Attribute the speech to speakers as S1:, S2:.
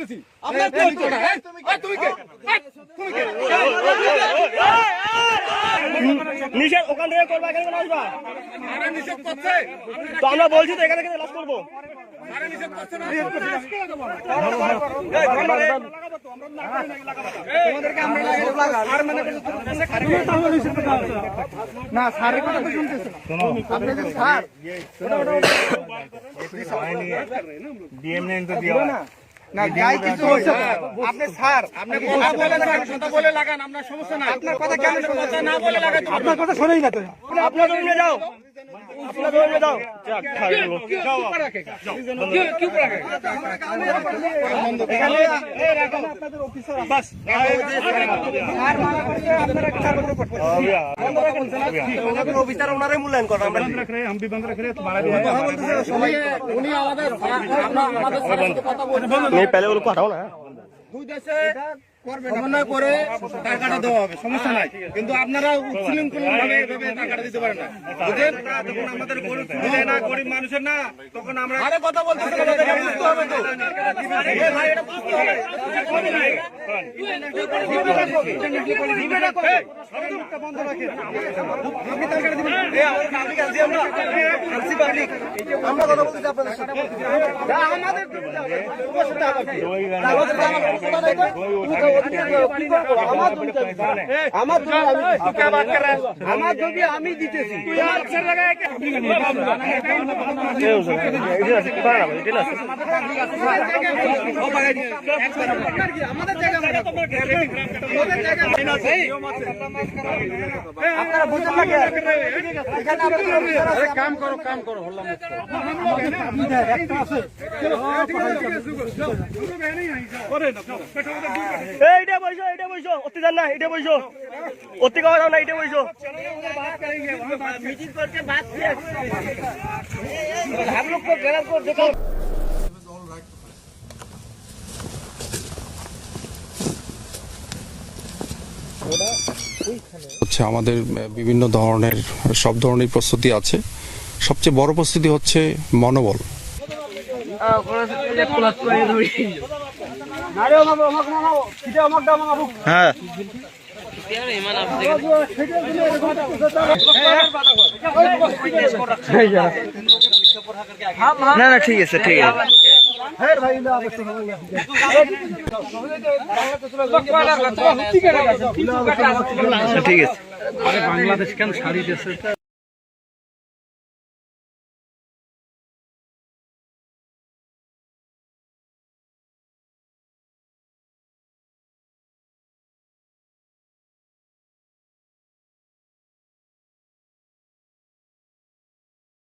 S1: করতেছি আপনার কি হচ্ছে না তুমি কে
S2: নিষেধ ওখান থেকে করবা, এখানে কেন আসবা?
S1: আরে নিষেধ করছে
S2: তো আমরা বলছি তো এখানে কেন লাশ করবো?
S1: আরে নিষেধ করছে না
S3: না স্যারের কথা তো শুনতেছে আপনি যে স্যার না যাই কিছু হয়েছে আপনি স্যার আপনি
S1: কথা বলে লাগান আপনার সমস্যা নাই
S3: আপনার কথা কেন
S1: কথা না বলে লাগাই
S3: আপনার কথা শোনেই না তো
S2: আপনার দৌড় নিয়ে যাও, আপনার দৌড় নিয়ে যাও। অফিসার ওনারাই মূল্যায়ন করেন।
S1: উনি আমাদের কথা বলছেন
S2: पहले वो हटाओ ना।
S1: দুই দেশে সমন্বয় করে টাকাটা দেওয়া হবে, সমস্যা নাই, কিন্তু আপনারা উচ্ছৃঙ্খল ভাবে এভাবে টাকাটা দিতে পারেন না, বুঝলেন? তখন আমাদের গরিব মানুষের না, তখন আমরা আরে কথা বলতেছি না, এটা বুঝতে হবে তো এ ভাই, এটা বুঝতে হবে।
S3: বন্ধ রাখেন আপনি টাকাটা দিবেন আমরা পাবলিক আছি, আমরা আরসি পাবলিক আমরা কথা বলতেছি আপনাদের সাথে আমাদের আমার ছবি আমি দিতেছি আপনারা বুঝতে পারেন কাম করো
S2: এইটা বইসো অত্যাচার না, এটা বইসো অতি কথা না, এটা বইসো মিটিং করকে বাদ দিয়ে हम लोग को गलत को देखो।
S4: হচ্ছে আমাদের বিভিন্ন ধরনের সব ধরনের প্রস্তুতি আছে। সবচেয়ে বড় প্রস্তুতি হচ্ছে মনোবল।
S2: হ্যাঁ না না ঠিক আছে ঠিক আছে ঠিক আছে।
S3: বাংলাদেশ কেন ছাড়ি দিয়েছে